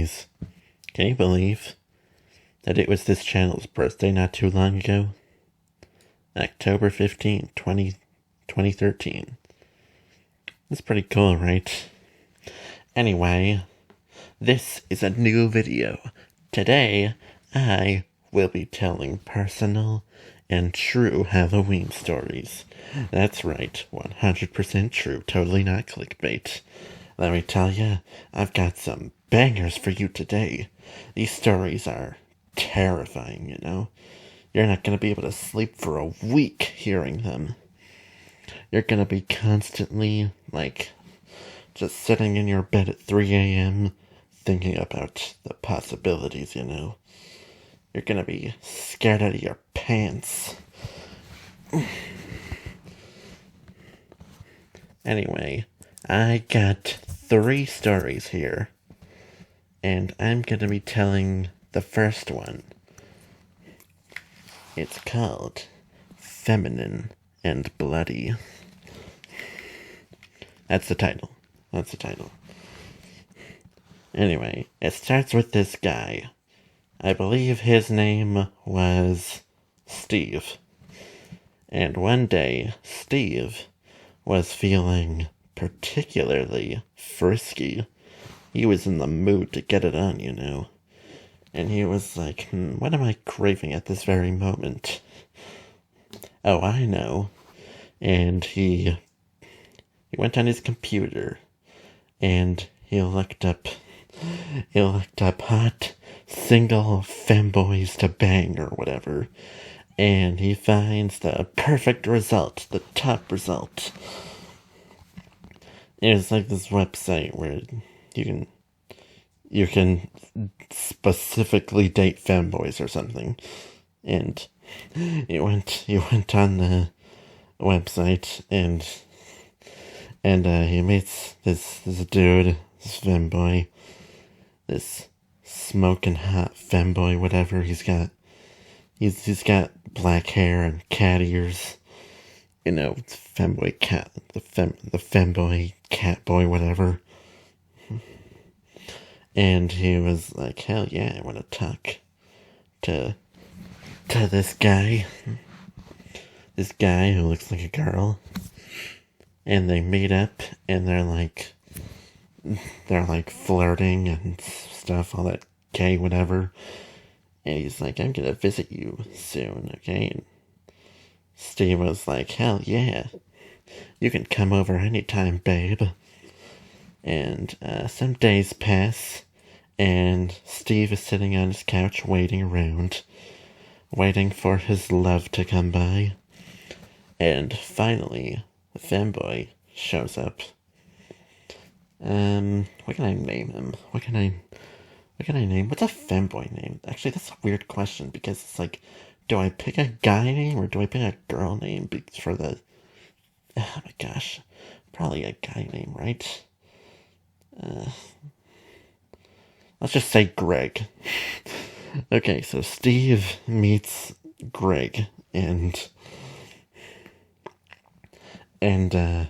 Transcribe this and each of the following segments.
guys, can you believe that it was this channel's birthday not too long ago? October 15th, 2013. That's pretty cool, right? Anyway, this is a new video. Today, I will be telling personal and true Halloween stories. That's right, 100% true, totally not clickbait. Let me tell you, I've got some bangers for you today. These stories are terrifying, you know? You're not going to be able to sleep for a week hearing them. You're going to be constantly, just sitting in your bed at 3 a.m. thinking about the possibilities, you know? You're going to be scared out of your pants. Anyway, I got 3 stories here, and I'm going to be telling the first one. It's called Feminine and Bloody. That's the title. Anyway, it starts with this guy. I believe his name was Steve. And one day, Steve was feeling particularly frisky. He was in the mood to get it on, you know. And he was like, what am I craving at this very moment? Oh, I know. And he went on his computer and he looked up hot single femboys to bang or whatever. And he finds the perfect result, the top result. It's like this website where you can specifically date femboys or something. And you went on the website and he meets this dude, this femboy, this smoking hot femboy, whatever. He's got black hair and cat ears. You know, femboy cat, the femboy cat boy, whatever. And he was like, hell yeah, I want to talk to this guy. This guy who looks like a girl. And they meet up and they're like flirting and stuff, all that gay whatever. And he's like, I'm gonna visit you soon, okay? And Steve was like, hell yeah. You can come over anytime, babe. And some days pass, and Steve is sitting on his couch waiting around, waiting for his love to come by. And finally, the femboy shows up. What can I name him? What can I name? What's a femboy name? Actually, that's a weird question, because it's like, do I pick a guy name or do I pick a girl name for the... Oh my gosh. Probably a guy name, right? Let's just say Greg. Okay, so Steve meets Greg, and they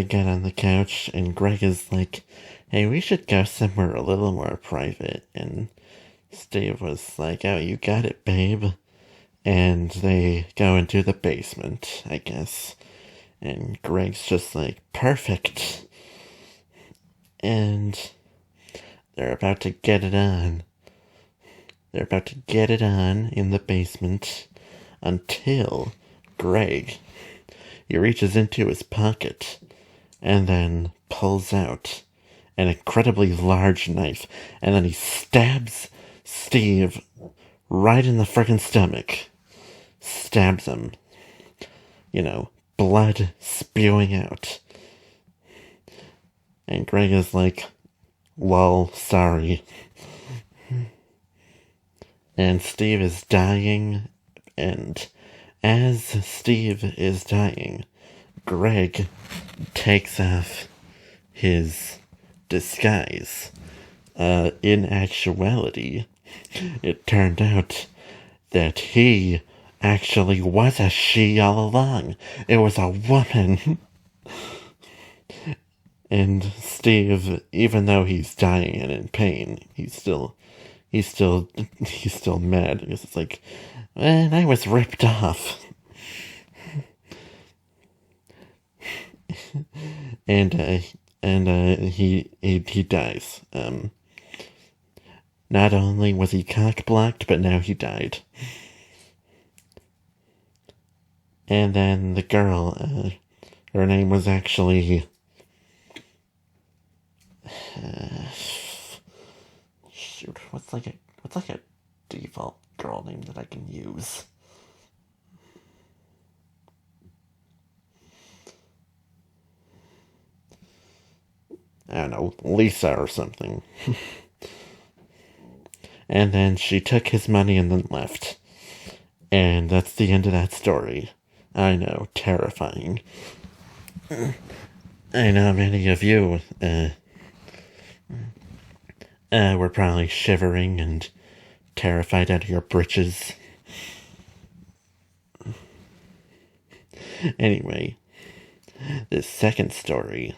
get on the couch, and Greg is like, hey, we should go somewhere a little more private. And Steve was like, oh, you got it, babe. And they go into the basement, I guess. And Greg's just like, perfect. And they're about to get it on. They're about to get it on in the basement until Greg, he reaches into his pocket and then pulls out an incredibly large knife, and then he stabs Steve right in the frickin' stomach. Stabs him. You know, blood spewing out. And Greg is like, lol, sorry. And Steve is dying, and as Steve is dying, Greg takes off his disguise. In actuality, it turned out that he actually was a she all along. It was a woman. And Steve, even though he's dying and in pain, he's still mad because it's like, man, I was ripped off. and he dies. Not only was he cock blocked, but now he died. And then the girl, her name was actually shoot, what's like a default girl name that I can use? I don't know, Lisa or something. And then she took his money and then left. And that's the end of that story. I know, terrifying. I know many of you were probably shivering and terrified out of your britches. Anyway, this second story,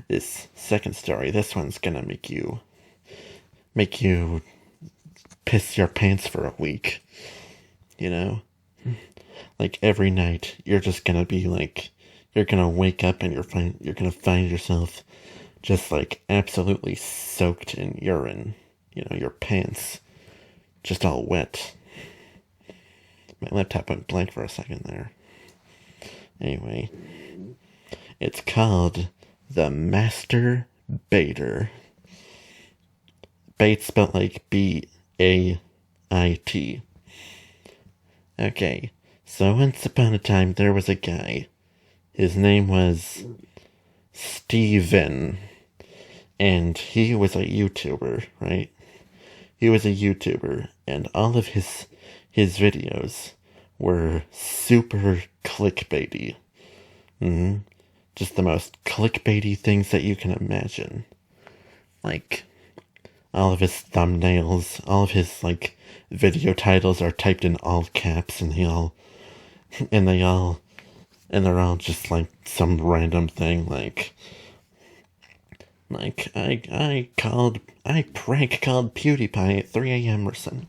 this one's gonna make you piss your pants for a week. You know? Like every night, you're just gonna be like, you're gonna wake up and you're gonna find yourself just like absolutely soaked in urine. You know, your pants just all wet. My laptop went blank for a second there. Anyway, it's called the Master Baiter. Bait spelled like B-A-I-T. Okay, so once upon a time there was a guy. His name was Steven. And he was a YouTuber, right? He was a YouTuber, and all of his videos were super clickbaity. Just the most clickbaity things that you can imagine. Like, all of his thumbnails, all of his, like, video titles are typed in all caps, and they're all just, like, some random thing, like I prank called PewDiePie at 3 a.m. or some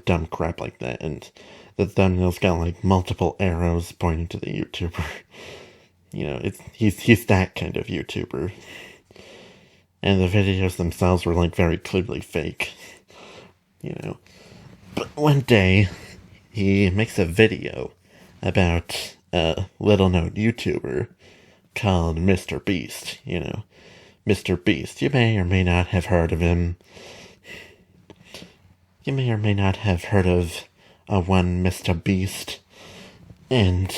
dumb crap like that, and the thumbnail's got like multiple arrows pointing to the YouTuber. You know, he's that kind of YouTuber. And the videos themselves were like very clearly fake. You know. But one day he makes a video about a little known YouTuber called Mr. Beast, you know. Mr. Beast, you may or may not have heard of him. You may or may not have heard of one Mr. Beast. And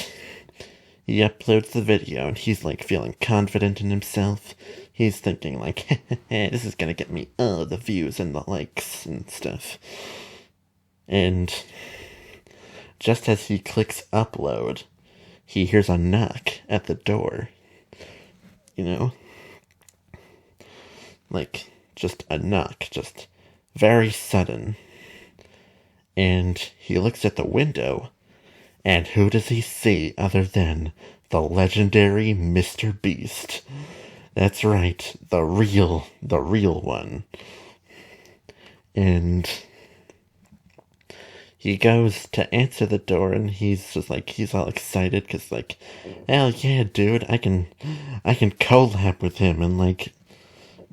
he uploads the video and he's like feeling confident in himself. He's thinking like, this is gonna get me all the views and the likes and stuff. And just as he clicks upload, he hears a knock at the door. You know? Like, just a knock, just very sudden. And he looks at the window, and who does he see other than the legendary Mr. Beast? That's right, the real one. And he goes to answer the door, and he's just like, he's all excited, cause like, hell yeah, dude, I can collab with him and like,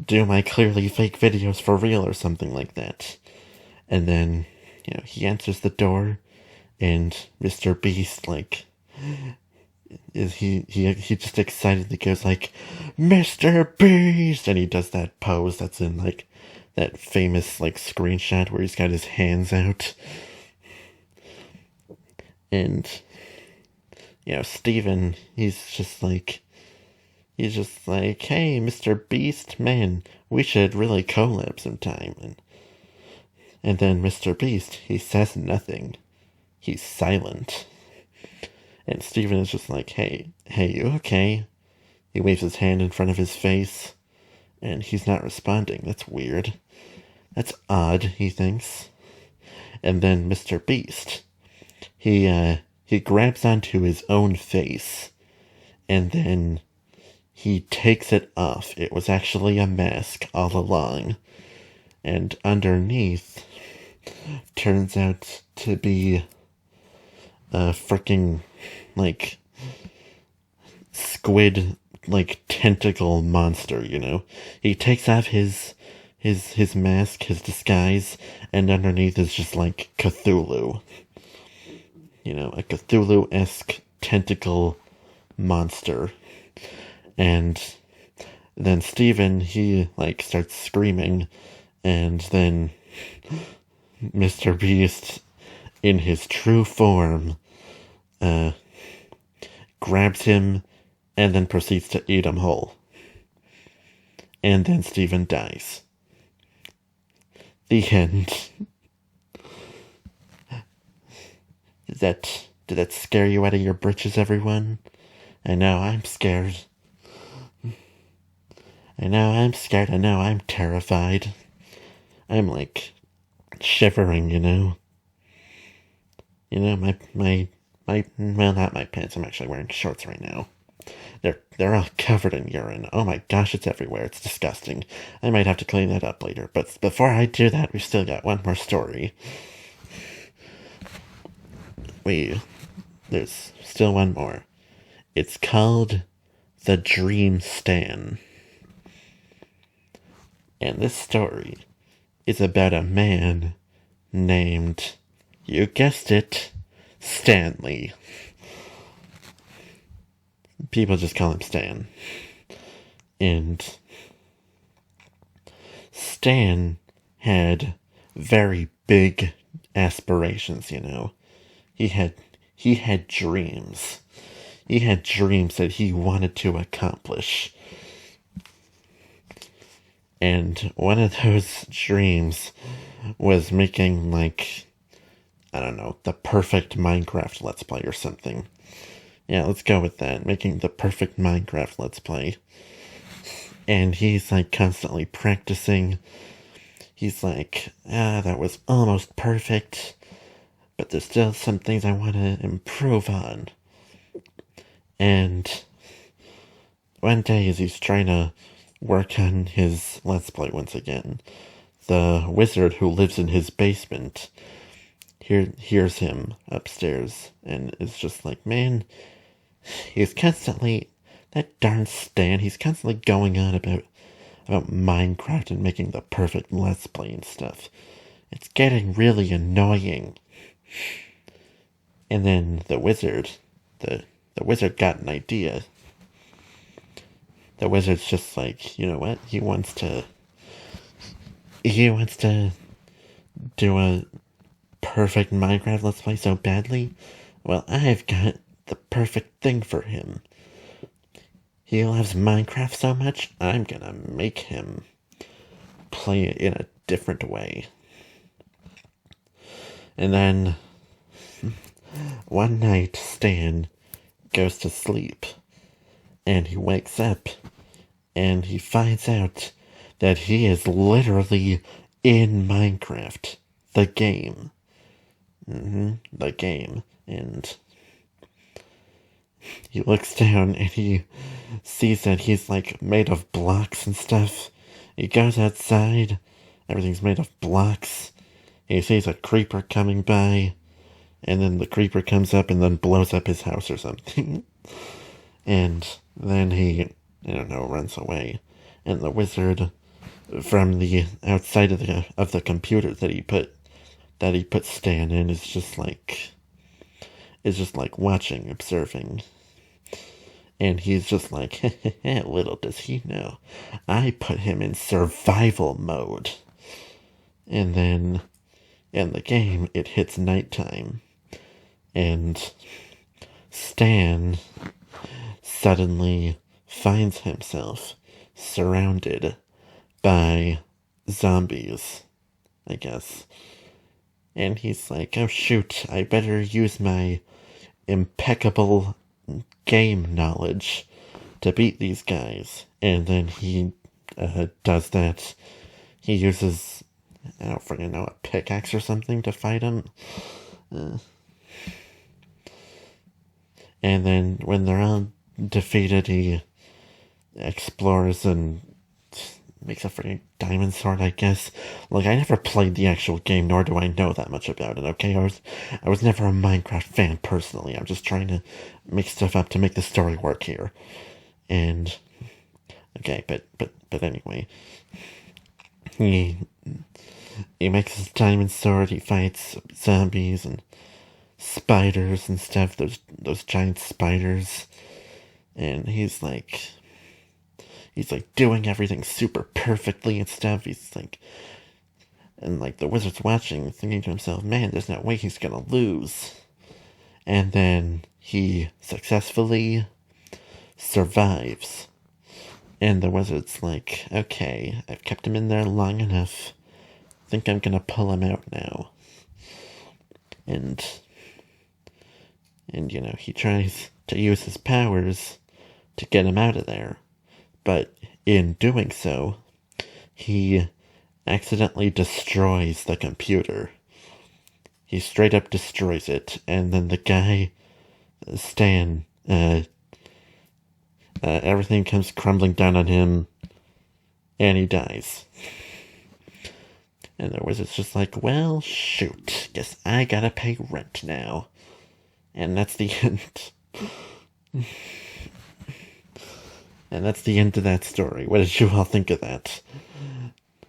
do my clearly fake videos for real or something like that. And then, you know, he answers the door, and Mr. Beast, like, he just excitedly goes like, Mr. Beast! And he does that pose that's in, like, that famous, like, screenshot where he's got his hands out. And, you know, Steven, he's just like, hey, Mr. Beast, man, we should really collab sometime. And then Mr. Beast, he says nothing. He's silent. And Steven is just like, hey, you okay? He waves his hand in front of his face, and he's not responding. That's weird. That's odd, he thinks. And then Mr. Beast, he grabs onto his own face, and then he takes it off. It was actually a mask all along. And underneath turns out to be a freaking, like, squid, like, tentacle monster, you know? He takes off his mask, his disguise, and underneath is just, like, Cthulhu. You know, a Cthulhu-esque tentacle monster. And then Steven, he, like, starts screaming, and then Mr. Beast, in his true form, grabs him and then proceeds to eat him whole. And then Steven dies. The end. Did that scare you out of your britches, everyone? I know I'm scared. I know I'm scared. I know I'm terrified. I'm like shivering, you know. You know, my well, not my pants. I'm actually wearing shorts right now. They're all covered in urine. Oh my gosh, it's everywhere. It's disgusting. I might have to clean that up later. But before I do that, we've still got one more story. There's still one more. It's called The Dream Stan. And this story is about a man named, you guessed it, Stanley. People just call him Stan. And Stan had very big aspirations, you know. He had dreams. He had dreams that he wanted to accomplish. And one of those dreams was making, like, I don't know, the perfect Minecraft Let's Play or something. Yeah, let's go with that. Making the perfect Minecraft Let's Play. And he's, like, constantly practicing. He's like, that was almost perfect, but there's still some things I want to improve on. And one day, as he's trying to work on his Let's Play once again, the wizard who lives in his basement hears him upstairs and is just like, man, he's constantly, that darn Stan, he's constantly going on about Minecraft and making the perfect Let's Play and stuff. It's getting really annoying. And then the wizard got an idea. The wizard's just like, you know what? He wants to do a perfect Minecraft Let's Play so badly. Well, I've got the perfect thing for him. He loves Minecraft so much, I'm gonna make him play it in a different way. And then one night, Stan goes to sleep, and he wakes up, and he finds out that he is literally in Minecraft, the game. The game. And he looks down, and he sees that he's, like, made of blocks and stuff. He goes outside, everything's made of blocks. He sees a creeper coming by, and then the creeper comes up and then blows up his house or something. And then he, I don't know, runs away. And the wizard, from the outside of the computer that he put Stan in, is just like watching, observing. And he's just like, little does he know, I put him in survival mode. And then in the game, it hits nighttime. And Stan suddenly finds himself surrounded by zombies, I guess. And he's like, oh shoot, I better use my impeccable game knowledge to beat these guys. And then he does that. He uses, I don't freaking know, a pickaxe or something to fight him. And then when they're all defeated, explores and makes a freaking diamond sword, I guess. Like, I never played the actual game, nor do I know that much about it, okay? I was never a Minecraft fan, personally. I'm just trying to make stuff up to make the story work here. And, okay, but anyway. He makes his diamond sword, he fights zombies and spiders and stuff, those giant spiders. And he's like doing everything super perfectly and stuff. He's like, and like the wizard's watching, thinking to himself, man, there's no way he's gonna lose. And then he successfully survives. And the wizard's like, okay, I've kept him in there long enough. I think I'm gonna pull him out now. And you know, he tries to use his powers to get him out of there. But in doing so, he accidentally destroys the computer. He straight up destroys it, and then the guy, Stan, everything comes crumbling down on him, and he dies. And the wizard's just like, well, shoot, guess I gotta pay rent now. And that's the end. And that's the end of that story. What did you all think of that?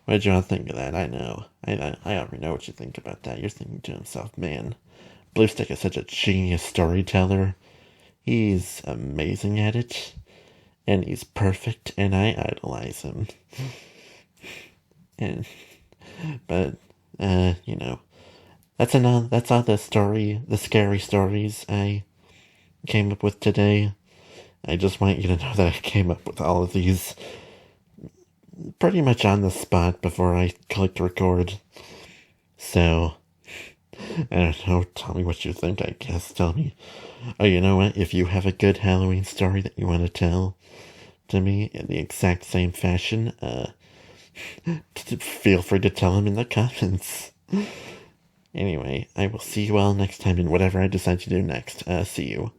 What did you all think of that? I know. I already know what you think about that. You're thinking to yourself, man, Bluestick is such a genius storyteller. He's amazing at it. And he's perfect, and I idolize him. You know, that's all the scary stories I came up with today. I just want you to know that I came up with all of these pretty much on the spot before I clicked record. So, I don't know, tell me what you think, I guess. Tell me, oh, you know what, if you have a good Halloween story that you want to tell to me in the exact same fashion, feel free to tell them in the comments. Anyway, I will see you all next time in whatever I decide to do next. See you.